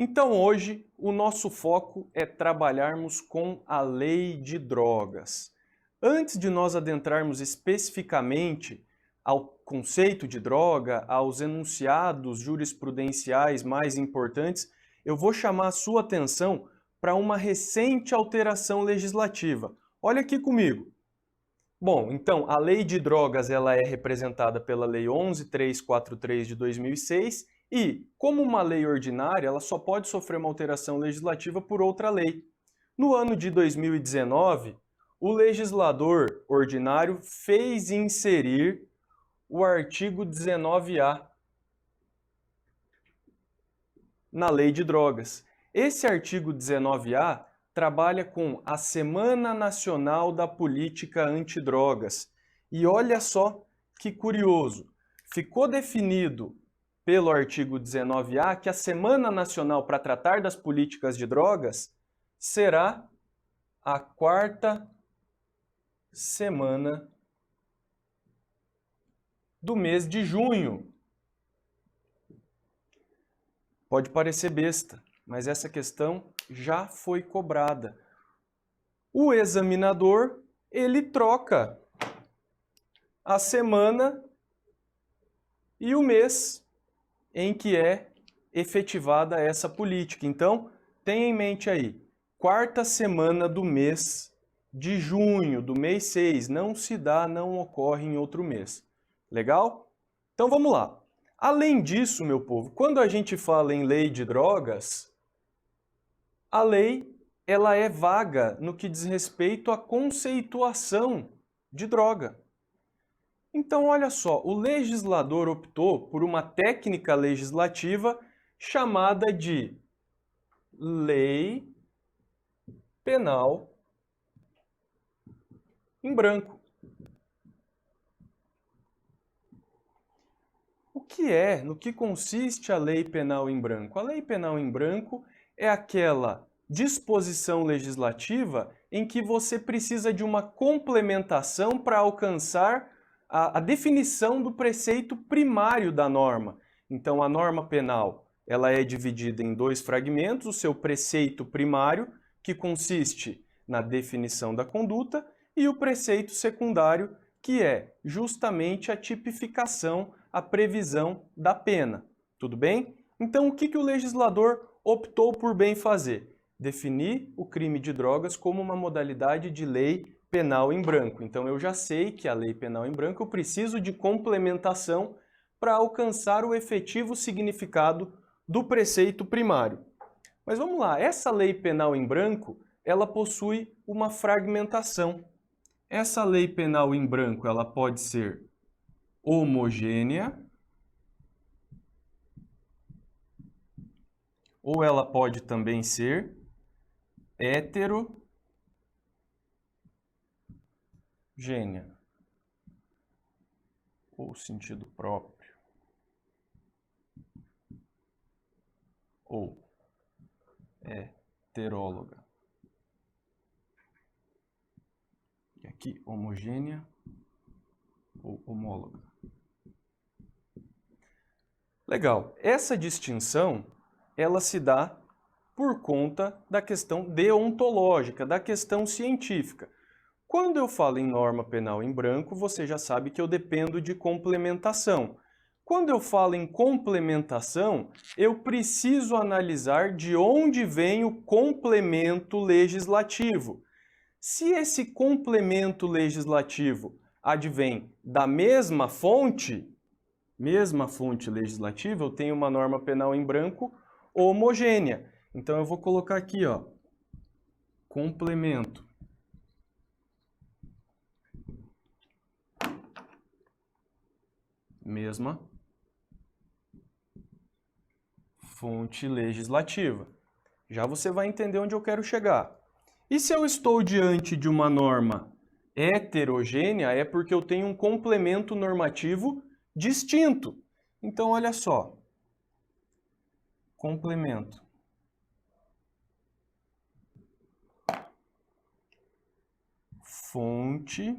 Então hoje o nosso foco é trabalharmos com a lei de drogas. Antes de nós adentrarmos especificamente ao conceito de droga, aos enunciados jurisprudenciais mais importantes, eu vou chamar a sua atenção para uma recente alteração legislativa. Olha aqui comigo. Bom, então, a lei de drogas ela é representada pela Lei 11.343 de 2006 e, como uma lei ordinária, ela só pode sofrer uma alteração legislativa por outra lei. No ano de 2019, o legislador ordinário fez inserir o artigo 19A na lei de drogas. Esse artigo 19A trabalha com a Semana Nacional da Política Antidrogas. E olha só que curioso, ficou definido pelo artigo 19A que a Semana Nacional para tratar das políticas de drogas será a quarta semana do mês de junho. Pode parecer besta, mas essa questão já foi cobrada. O examinador, ele troca a semana e o mês em que é efetivada essa política. Então, tenha em mente aí, quarta semana do mês de junho, do mês 6, não se dá, não ocorre em outro mês. Legal? Então vamos lá. Além disso, meu povo, quando a gente fala em lei de drogas, a lei ela é vaga no que diz respeito à conceituação de droga. Então, olha só, o legislador optou por uma técnica legislativa chamada de Lei Penal em branco. No que consiste a Lei Penal em branco? A Lei Penal em branco é aquela disposição legislativa em que você precisa de uma complementação para alcançar a definição do preceito primário da norma. Então, a norma penal ela é dividida em dois fragmentos, o seu preceito primário, que consiste na definição da conduta, e o preceito secundário, que é justamente a tipificação, a previsão da pena. Tudo bem? Então, o que o legislador optou por bem fazer? Definir o crime de drogas como uma modalidade de lei penal em branco. Então, eu já sei que a lei penal em branco eu preciso de complementação para alcançar o efetivo significado do preceito primário. Mas vamos lá, essa lei penal em branco, ela possui uma fragmentação. Essa lei penal em branco, ela pode ser homogênea, ou ela pode também ser heterogênea, ou sentido próprio, ou heteróloga. E aqui, homogênea ou homóloga. Legal. Essa distinção, ela se dá por conta da questão deontológica, da questão científica. Quando eu falo em norma penal em branco, você já sabe que eu dependo de complementação. Quando eu falo em complementação, eu preciso analisar de onde vem o complemento legislativo. Se esse complemento legislativo advém da mesma fonte legislativa, eu tenho uma norma penal em branco homogênea. Então eu vou colocar aqui, ó, complemento. Mesma fonte legislativa. Já você vai entender onde eu quero chegar. E se eu estou diante de uma norma heterogênea, é porque eu tenho um complemento normativo distinto. Então, olha só. Complemento. Fonte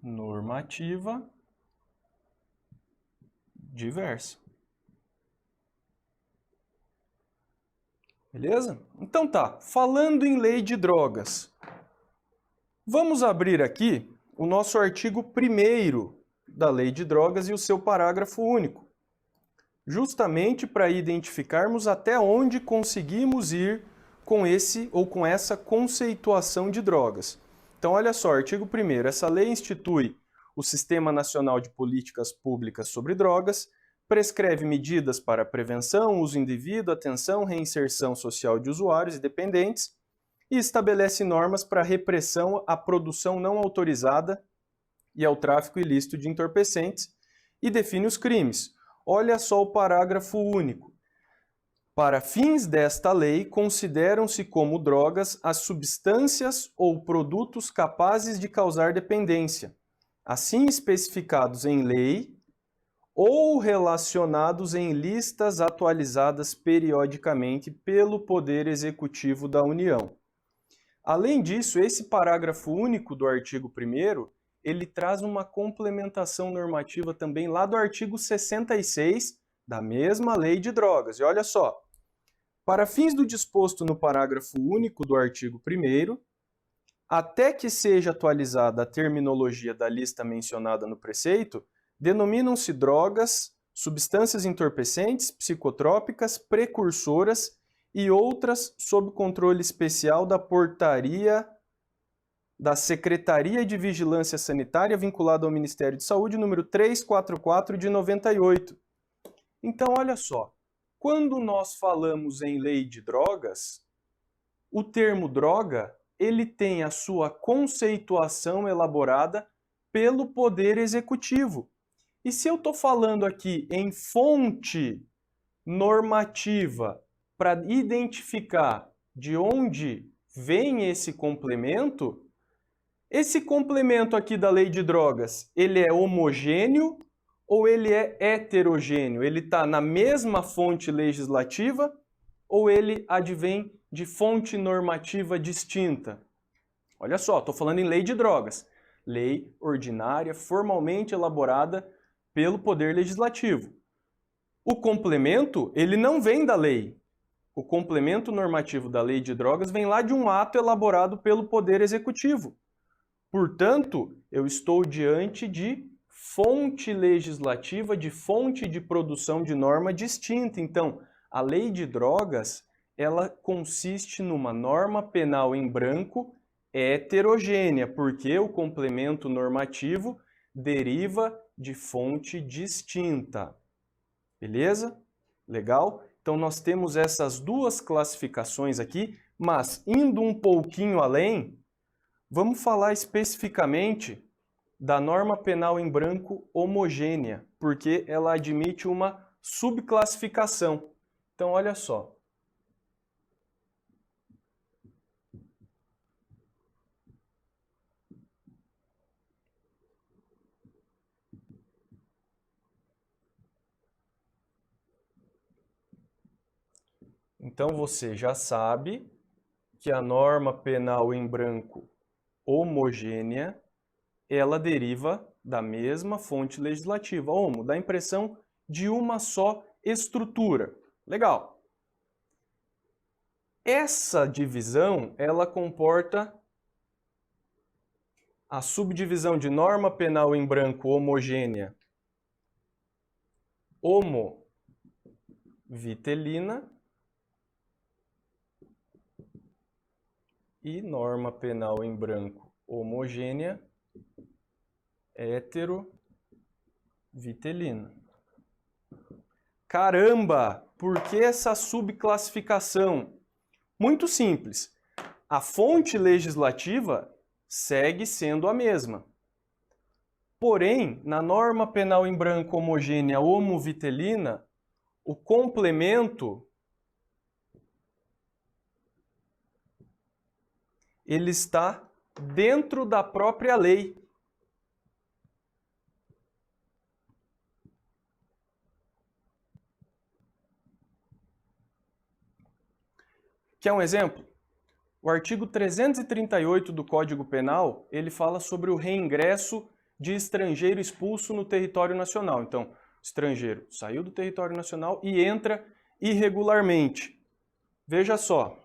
normativa diversa. Beleza? Então tá, falando em lei de drogas, vamos abrir aqui o nosso artigo 1º da lei de drogas e o seu parágrafo único, justamente para identificarmos até onde conseguimos ir com esse ou com essa conceituação de drogas. Então olha só, artigo 1º, essa lei institui o Sistema Nacional de Políticas Públicas sobre Drogas, prescreve medidas para prevenção, uso indevido, atenção, reinserção social de usuários e dependentes e estabelece normas para repressão à produção não autorizada e ao tráfico ilícito de entorpecentes e define os crimes. Olha só o parágrafo único. Para fins desta lei, consideram-se como drogas as substâncias ou produtos capazes de causar dependência, assim especificados em lei ou relacionados em listas atualizadas periodicamente pelo Poder Executivo da União. Além disso, esse parágrafo único do artigo 1º, ele traz uma complementação normativa também lá do artigo 66 da mesma lei de drogas. E olha só, para fins do disposto no parágrafo único do artigo 1º, até que seja atualizada a terminologia da lista mencionada no preceito, denominam-se drogas, substâncias entorpecentes, psicotrópicas, precursoras e outras sob controle especial da portaria da Secretaria de Vigilância Sanitária vinculada ao Ministério de Saúde, número 344 de 98. Então, olha só, quando nós falamos em lei de drogas, o termo droga, ele tem a sua conceituação elaborada pelo Poder Executivo. E se eu estou falando aqui em fonte normativa para identificar de onde vem esse complemento aqui da lei de drogas, ele é homogêneo ou ele é heterogêneo? Ele está na mesma fonte legislativa ou ele advém de fonte normativa distinta? Olha só, estou falando em lei de drogas. Lei ordinária, formalmente elaborada pelo Poder Legislativo. O complemento, ele não vem da lei. O complemento normativo da lei de drogas vem lá de um ato elaborado pelo Poder Executivo. Portanto, eu estou diante de fonte legislativa, de fonte de produção de norma distinta. Então, a lei de drogas, ela consiste numa norma penal em branco heterogênea, porque o complemento normativo deriva de fonte distinta. Beleza? Legal? Então nós temos essas duas classificações aqui, mas indo um pouquinho além, vamos falar especificamente da norma penal em branco homogênea, porque ela admite uma subclassificação. Então olha só. Então você já sabe que a norma penal em branco homogênea, ela deriva da mesma fonte legislativa, homo, dá a impressão de uma só estrutura. Legal. Essa divisão, ela comporta a subdivisão de norma penal em branco homogênea homovitelina e norma penal em branco homogênea heterovitelina. Caramba! Por que essa subclassificação? Muito simples. A fonte legislativa segue sendo a mesma. Porém, na norma penal em branco homogênea homovitelina, o complemento ele está dentro da própria lei. Quer um exemplo? O artigo 338 do Código Penal, ele fala sobre o reingresso de estrangeiro expulso no território nacional. Então, o estrangeiro saiu do território nacional e entra irregularmente. Veja só.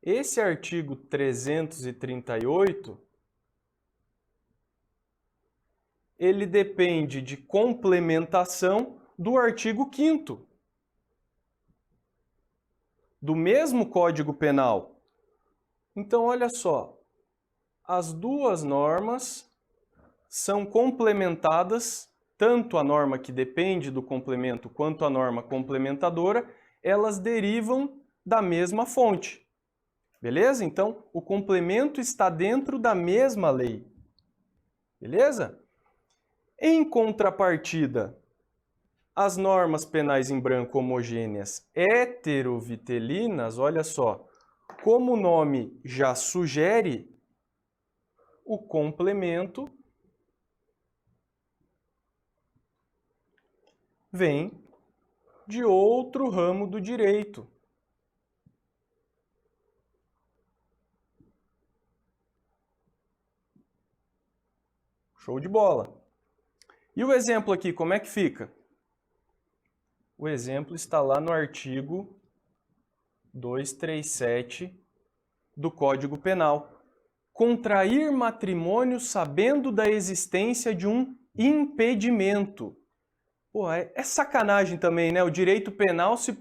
Esse artigo 338, ele depende de complementação do artigo 5º do mesmo Código Penal. Então, olha só, as duas normas são complementadas, tanto a norma que depende do complemento quanto a norma complementadora, elas derivam da mesma fonte. Beleza? Então, o complemento está dentro da mesma lei. Beleza? Em contrapartida, as normas penais em branco homogêneas heterovitelinas, olha só, como o nome já sugere, o complemento vem de outro ramo do direito. Show de bola! E o exemplo aqui, como é que fica? O exemplo está lá no artigo 237 do Código Penal. Contrair matrimônio sabendo da existência de um impedimento. Pô, é sacanagem também, né? O direito penal se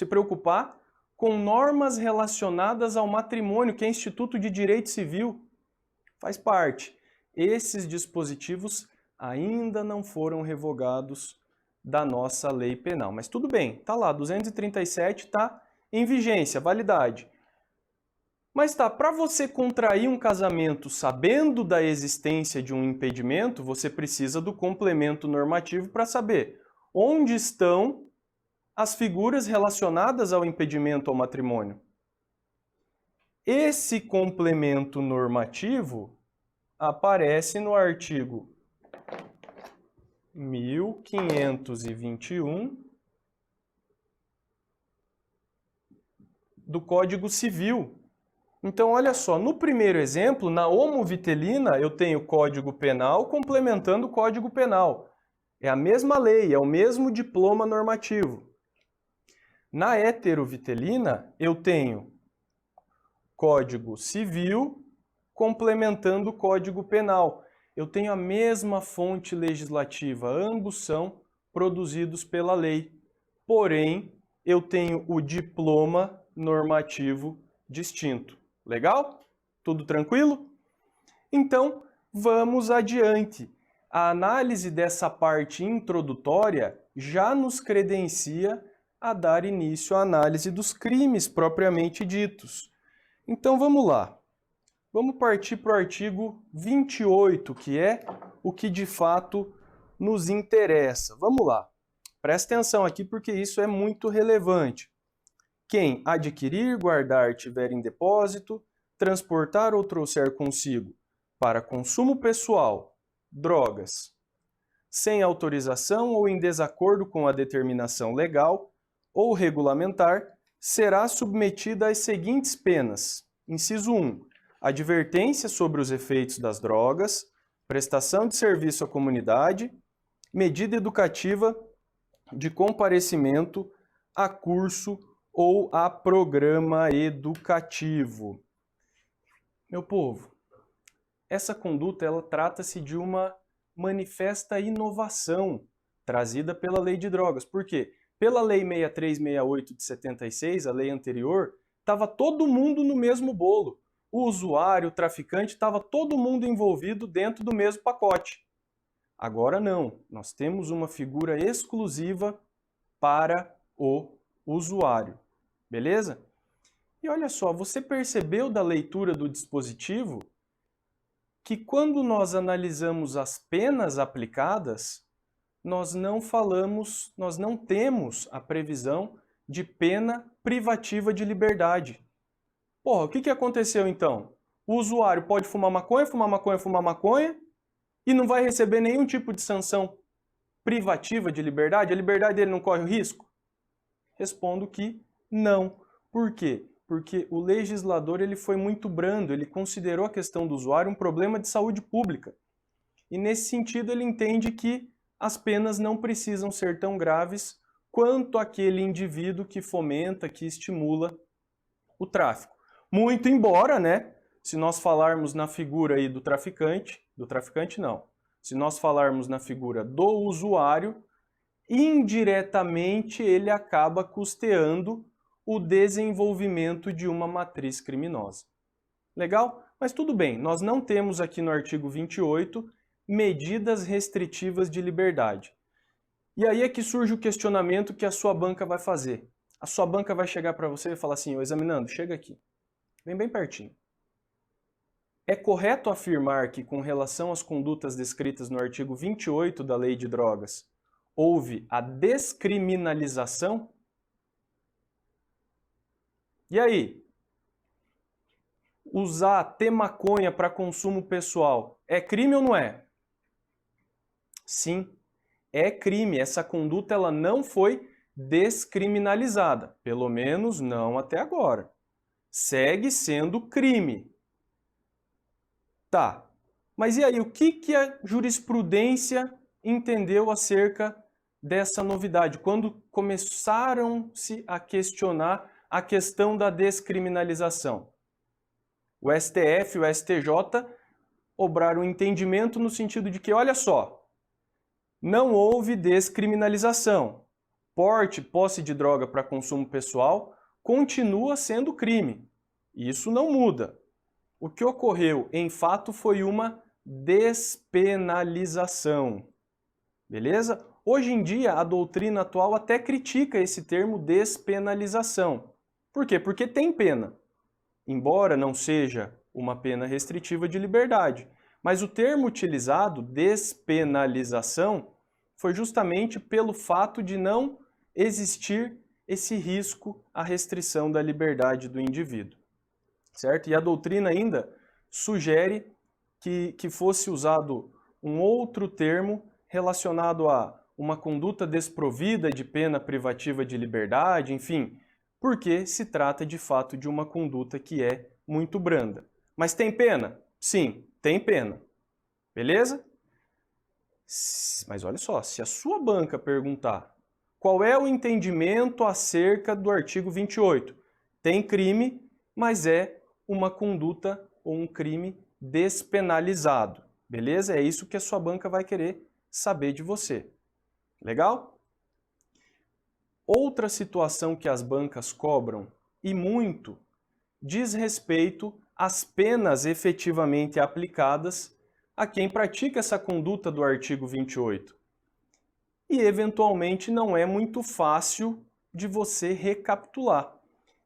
preocupar com normas relacionadas ao matrimônio, que é Instituto de Direito Civil. Faz parte. Esses dispositivos ainda não foram revogados da nossa lei penal. Mas tudo bem, tá lá, 237 está em vigência, validade. Mas tá, para você contrair um casamento sabendo da existência de um impedimento, você precisa do complemento normativo para saber onde estão as figuras relacionadas ao impedimento ao matrimônio. Esse complemento normativo aparece no artigo 1521 do Código Civil. Então, olha só, no primeiro exemplo, na homovitelina, eu tenho Código Penal complementando o Código Penal. É a mesma lei, é o mesmo diploma normativo. Na heterovitelina, eu tenho Código Civil complementando o Código Penal. Eu tenho a mesma fonte legislativa, ambos são produzidos pela lei. Porém, eu tenho o diploma normativo distinto. Legal? Tudo tranquilo? Então, vamos adiante. A análise dessa parte introdutória já nos credencia a dar início à análise dos crimes propriamente ditos. Então, vamos lá. Vamos partir para o artigo 28, que é o que de fato nos interessa. Vamos lá. Presta atenção aqui porque isso é muito relevante. Quem adquirir, guardar, tiver em depósito, transportar ou trouxer consigo para consumo pessoal, drogas, sem autorização ou em desacordo com a determinação legal ou regulamentar, será submetida às seguintes penas. Inciso 1. Advertência sobre os efeitos das drogas, prestação de serviço à comunidade, medida educativa de comparecimento a curso ou a programa educativo. Meu povo, essa conduta ela trata-se de uma manifesta inovação trazida pela Lei de Drogas. Por quê? Pela Lei 6368 de 76, a lei anterior, estava todo mundo no mesmo bolo. O usuário, o traficante, estava todo mundo envolvido dentro do mesmo pacote. Agora não, nós temos uma figura exclusiva para o usuário. Beleza? E olha só, você percebeu da leitura do dispositivo que quando nós analisamos as penas aplicadas, nós não temos a previsão de pena privativa de liberdade. Porra, o que aconteceu então? O usuário pode fumar maconha, fumar maconha, fumar maconha e não vai receber nenhum tipo de sanção privativa de liberdade? A liberdade dele não corre o risco? Respondo que não. Por quê? Porque o legislador ele foi muito brando, ele considerou a questão do usuário um problema de saúde pública. E nesse sentido ele entende que as penas não precisam ser tão graves quanto aquele indivíduo que fomenta, que estimula o tráfico. Muito embora, né, se nós falarmos na figura aí do traficante não, se nós falarmos na figura do usuário, indiretamente ele acaba custeando o desenvolvimento de uma matriz criminosa. Legal? Mas tudo bem, nós não temos aqui no artigo 28 medidas restritivas de liberdade. E aí é que surge o questionamento que a sua banca vai fazer. A sua banca vai chegar para você e falar assim, ô examinando, chega aqui, vem bem pertinho. É correto afirmar que, com relação às condutas descritas no artigo 28 da Lei de Drogas, houve a descriminalização? E aí? Ter maconha para consumo pessoal é crime ou não é? Sim, é crime. Essa conduta ela não foi descriminalizada, pelo menos não até agora. Segue sendo crime. Tá, mas e aí, o que a jurisprudência entendeu acerca dessa novidade? Quando começaram-se a questionar a questão da descriminalização? O STF e o STJ obraram um entendimento no sentido de que, olha só, não houve descriminalização. Porte, posse de droga para consumo pessoal continua sendo crime. Isso não muda. O que ocorreu, em fato, foi uma despenalização. Beleza? Hoje em dia, a doutrina atual até critica esse termo despenalização. Por quê? Porque tem pena. Embora não seja uma pena restritiva de liberdade. Mas o termo utilizado, despenalização, foi justamente pelo fato de não existir esse risco à restrição da liberdade do indivíduo. Certo? E a doutrina ainda sugere que fosse usado um outro termo relacionado a uma conduta desprovida de pena privativa de liberdade, enfim, porque se trata de fato de uma conduta que é muito branda. Mas tem pena? Sim, tem pena. Beleza? Mas olha só, se a sua banca perguntar qual é o entendimento acerca do artigo 28, tem crime, mas é uma conduta ou um crime despenalizado. Beleza? É isso que a sua banca vai querer saber de você. Legal? Outra situação que as bancas cobram, e muito, diz respeito às penas efetivamente aplicadas a quem pratica essa conduta do artigo 28. E, eventualmente, não é muito fácil de você recapitular.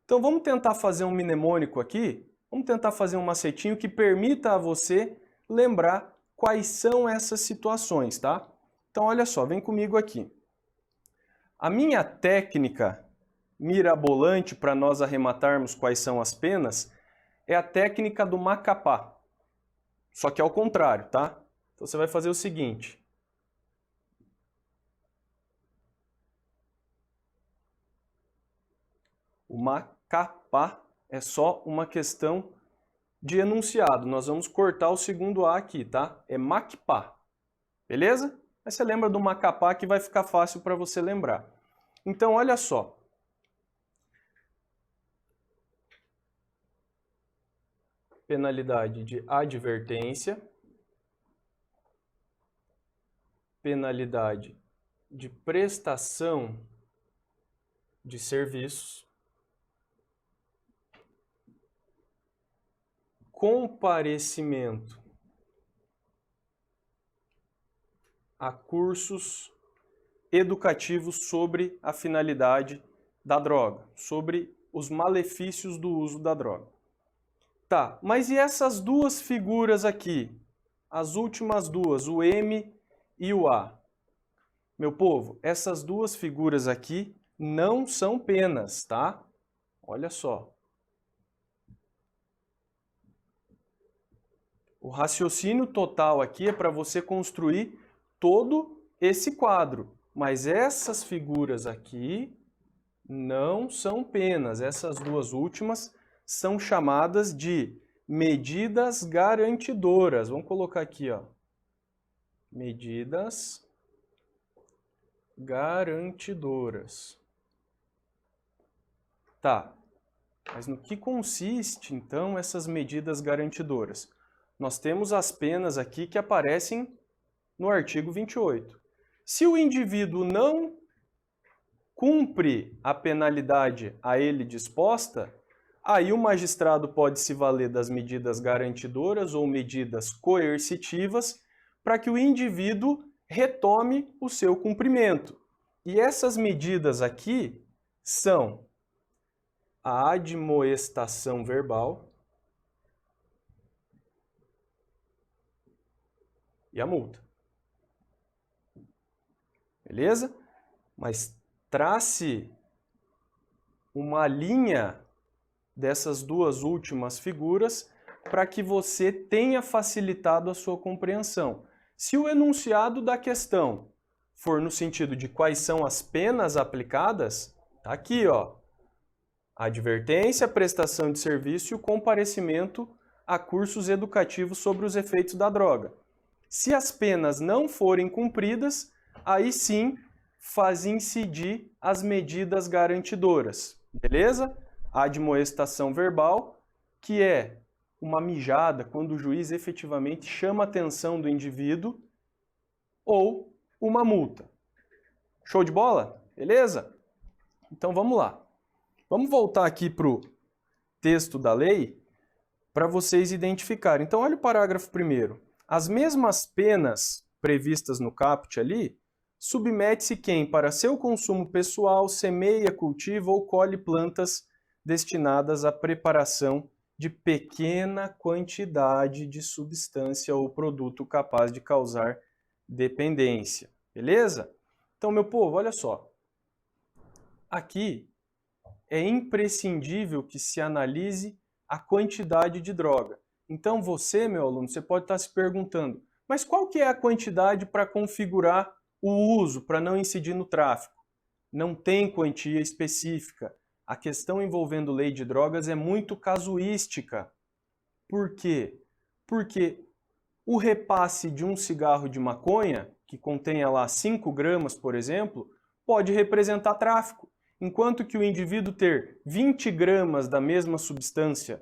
Então, vamos tentar fazer um mnemônico aqui, vamos tentar fazer um macetinho que permita a você lembrar quais são essas situações, tá? Então, olha só, vem comigo aqui. A minha técnica mirabolante para nós arrematarmos quais são as penas é a técnica do Macapá. Só que ao contrário, tá? Então você vai fazer o seguinte. O Macapá é só uma questão de enunciado. Nós vamos cortar o segundo A aqui, tá? É Macpá. Beleza? Mas você lembra do Macapá que vai ficar fácil para você lembrar. Então, olha só. Penalidade de advertência. Penalidade de prestação de serviços. Comparecimento a cursos educativos sobre a finalidade da droga, sobre os malefícios do uso da droga. Tá, mas e essas duas figuras aqui? As últimas duas, o M e o A. Meu povo, essas duas figuras aqui não são penas, tá? Olha só. O raciocínio total aqui é para você construir todo esse quadro. Mas essas figuras aqui não são penas. Essas duas últimas são chamadas de medidas garantidoras. Vamos colocar aqui, ó. Medidas garantidoras. Tá, mas no que consiste, então, essas medidas garantidoras? Nós temos as penas aqui que aparecem no artigo 28. Se o indivíduo não cumpre a penalidade a ele disposta, aí o magistrado pode se valer das medidas garantidoras ou medidas coercitivas para que o indivíduo retome o seu cumprimento. E essas medidas aqui são a admoestação verbal e a multa. Beleza? Mas trace uma linha dessas duas últimas figuras para que você tenha facilitado a sua compreensão. Se o enunciado da questão for no sentido de quais são as penas aplicadas, tá aqui, ó. A advertência, a prestação de serviço e o comparecimento a cursos educativos sobre os efeitos da droga. Se as penas não forem cumpridas, aí sim faz incidir as medidas garantidoras, beleza? A admoestação verbal, que é uma mijada quando o juiz efetivamente chama a atenção do indivíduo, ou uma multa. Show de bola? Beleza? Então vamos lá. Vamos voltar aqui para o texto da lei para vocês identificarem. Então olha o parágrafo 1º. As mesmas penas previstas no caput ali, submete-se quem, para seu consumo pessoal, semeia, cultiva ou colhe plantas destinadas à preparação de pequena quantidade de substância ou produto capaz de causar dependência. Beleza? Então, meu povo, olha só. Aqui é imprescindível que se analise a quantidade de droga. Então você, meu aluno, você pode estar se perguntando, mas qual que é a quantidade para configurar o uso, para não incidir no tráfico? Não tem quantia específica. A questão envolvendo lei de drogas é muito casuística. Por quê? Porque o repasse de um cigarro de maconha, que contenha lá 5 gramas, por exemplo, pode representar tráfico, enquanto que o indivíduo ter 20 gramas da mesma substância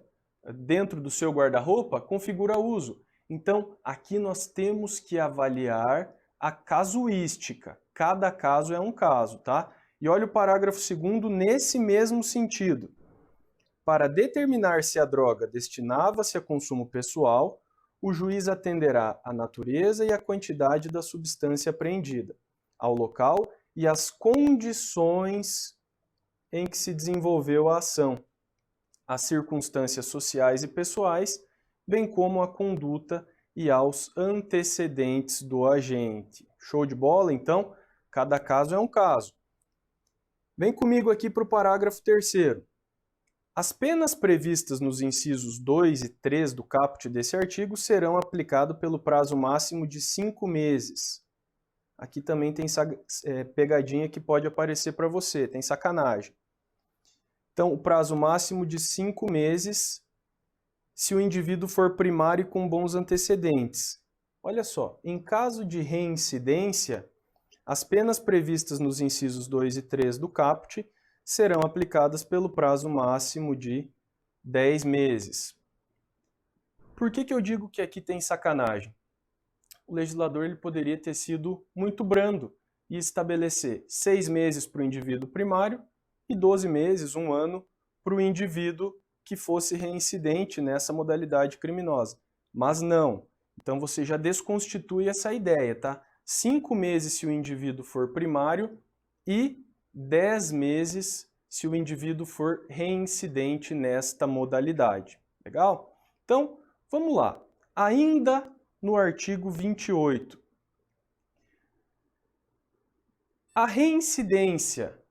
dentro do seu guarda-roupa configura uso. Então, aqui nós temos que avaliar a casuística. Cada caso é um caso, tá? E olha o parágrafo 2º nesse mesmo sentido. Para determinar se a droga destinava-se a consumo pessoal, o juiz atenderá à natureza e à quantidade da substância apreendida, ao local e às condições em que se desenvolveu a ação, às circunstâncias sociais e pessoais, bem como à conduta e aos antecedentes do agente. Show de bola? Então, cada caso é um caso. Vem comigo aqui para o parágrafo 3º. As penas previstas nos incisos 2 e 3 do caput desse artigo serão aplicadas pelo prazo máximo de 5 meses. Aqui também tem pegadinha que pode aparecer para você, tem sacanagem. Então, o prazo máximo de 5 meses se o indivíduo for primário e com bons antecedentes. Olha só, em caso de reincidência, as penas previstas nos incisos 2 e 3 do caput serão aplicadas pelo prazo máximo de 10 meses. Por que eu digo que aqui tem sacanagem? O legislador ele poderia ter sido muito brando e estabelecer 6 meses para o indivíduo primário e 12 meses, 1 ano, para o indivíduo que fosse reincidente nessa modalidade criminosa. Mas não. Então você já desconstitui essa ideia, tá? 5 meses se o indivíduo for primário e 10 meses se o indivíduo for reincidente nesta modalidade. Legal? Então, vamos lá. Ainda no artigo 28. A reincidência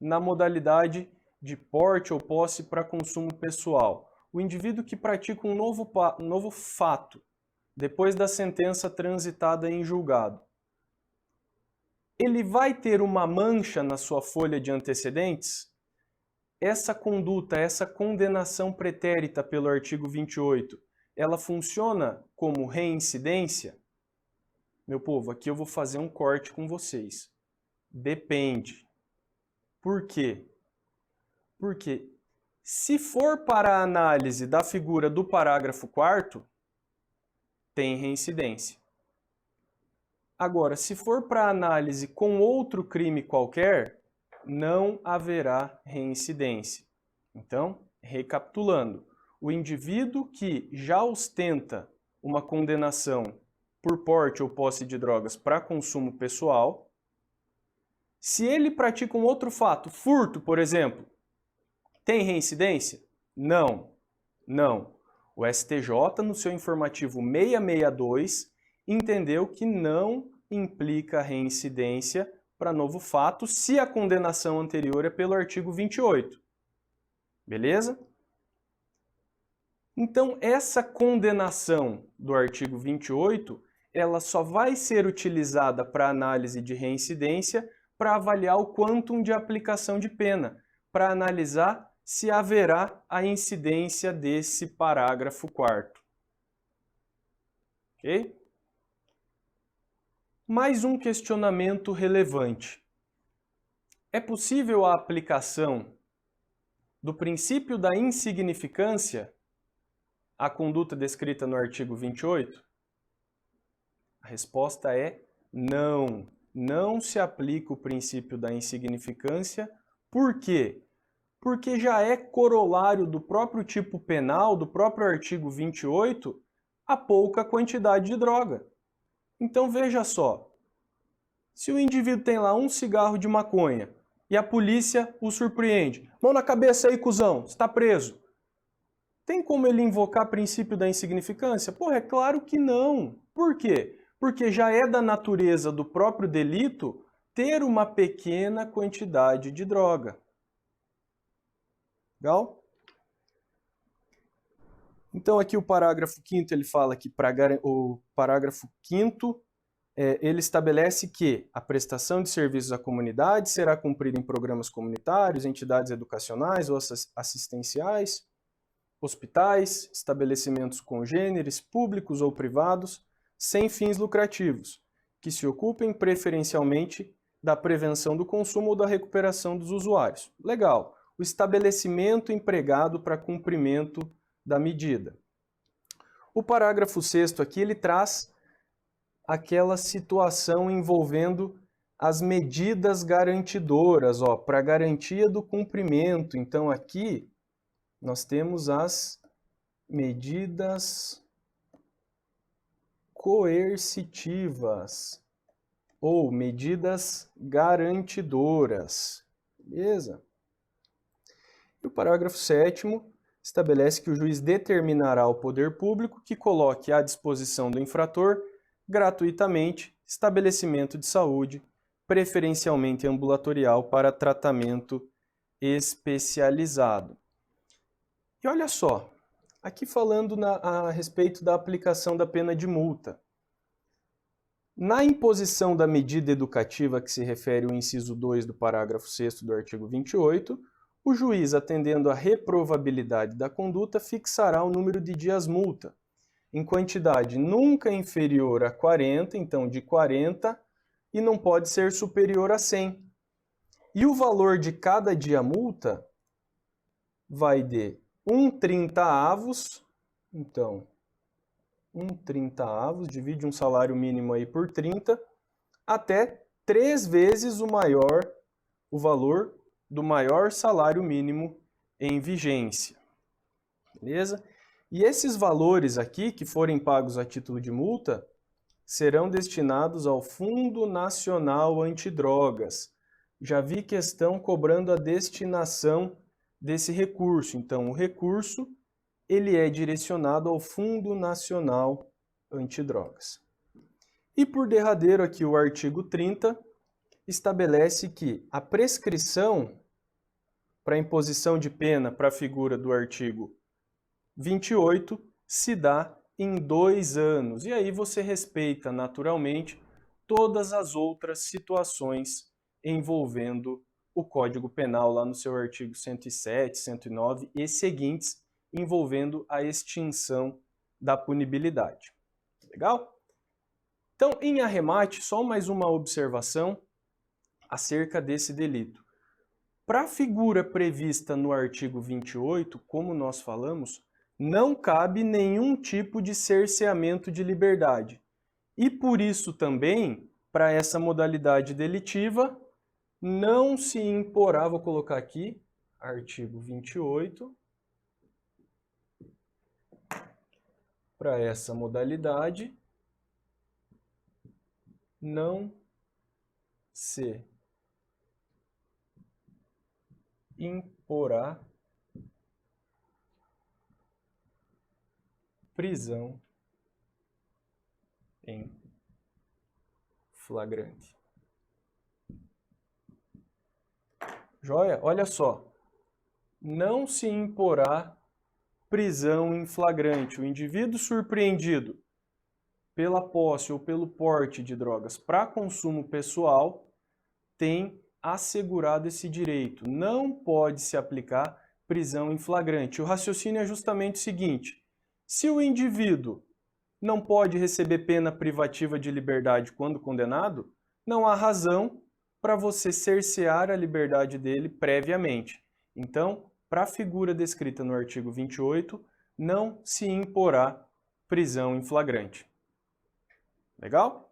na modalidade de porte ou posse para consumo pessoal. O indivíduo que pratica um novo fato depois da sentença transitada em julgado. Ele vai ter uma mancha na sua folha de antecedentes? Essa conduta, essa condenação pretérita pelo artigo 28, ela funciona como reincidência? Meu povo, aqui eu vou fazer um corte com vocês. Depende. Por quê? Porque se for para a análise da figura do parágrafo 4º, tem reincidência. Agora, se for para análise com outro crime qualquer, não haverá reincidência. Então, recapitulando, o indivíduo que já ostenta uma condenação por porte ou posse de drogas para consumo pessoal, se ele pratica um outro fato, furto, por exemplo, tem reincidência? Não. Não. O STJ, no seu informativo 662, entendeu que não implica reincidência para novo fato se a condenação anterior é pelo artigo 28. Beleza? Então, essa condenação do artigo 28, ela só vai ser utilizada para análise de reincidência para avaliar o quantum de aplicação de pena, para analisar se haverá a incidência desse parágrafo 4º. Ok? Mais um questionamento relevante. É possível a aplicação do princípio da insignificância à conduta descrita no artigo 28? A resposta é não. Não se aplica o princípio da insignificância. Por quê? Porque já é corolário do próprio tipo penal, do próprio artigo 28, a pouca quantidade de droga. Então veja só, se o indivíduo tem lá um cigarro de maconha e a polícia o surpreende, mão na cabeça aí, cuzão, está preso. Tem como ele invocar princípio da insignificância? Porra, é claro que não. Por quê? Porque já é da natureza do próprio delito ter uma pequena quantidade de droga. Legal? Então aqui o parágrafo 5º ele fala que o parágrafo 5º ele estabelece que a prestação de serviços à comunidade será cumprida em programas comunitários, entidades educacionais ou assistenciais, hospitais, estabelecimentos congêneres, públicos ou privados, sem fins lucrativos, que se ocupem preferencialmente da prevenção do consumo ou da recuperação dos usuários. Legal. O estabelecimento empregado para cumprimento da medida. O parágrafo 6º aqui ele traz aquela situação envolvendo as medidas garantidoras, para garantia do cumprimento. Então aqui nós temos as medidas coercitivas ou medidas garantidoras. Beleza? E o parágrafo 7º estabelece que o juiz determinará ao poder público que coloque à disposição do infrator, gratuitamente, estabelecimento de saúde, preferencialmente ambulatorial, para tratamento especializado. E olha só, aqui falando a respeito da aplicação da pena de multa. Na imposição da medida educativa que se refere ao inciso 2 do parágrafo 6º do artigo 28, o juiz, atendendo à reprovabilidade da conduta, fixará o número de dias multa, em quantidade nunca inferior a 40, então de 40, e não pode ser superior a 100. E o valor de cada dia multa vai de 1/30, então 1/30, divide um salário mínimo aí por 30, até 3 vezes o valor do maior salário mínimo em vigência. Beleza? E esses valores aqui, que forem pagos a título de multa, serão destinados ao Fundo Nacional Antidrogas. Já vi questão cobrando a destinação desse recurso. Então, o recurso ele é direcionado ao Fundo Nacional Antidrogas. E por derradeiro aqui o artigo 30 estabelece que a prescrição para imposição de pena para a figura do artigo 28 se dá em 2 anos. E aí você respeita naturalmente todas as outras situações envolvendo o Código Penal lá no seu artigo 107, 109 e seguintes, envolvendo a extinção da punibilidade. Legal? Então, em arremate, só mais uma observação. acerca desse delito. Para a figura prevista no artigo 28, como nós falamos, não cabe nenhum tipo de cerceamento de liberdade. E por isso também, para essa modalidade delitiva, não se imporá, vou colocar aqui, artigo 28, para essa modalidade, não se imporá prisão em flagrante. Joia? Olha só. Não se imporá prisão em flagrante. O indivíduo surpreendido pela posse ou pelo porte de drogas para consumo pessoal tem assegurado esse direito. Não pode se aplicar prisão em flagrante. O raciocínio é justamente o seguinte: se o indivíduo não pode receber pena privativa de liberdade quando condenado, não há razão para você cercear a liberdade dele previamente. Então, para a figura descrita no artigo 28, não se imporá prisão em flagrante. Legal?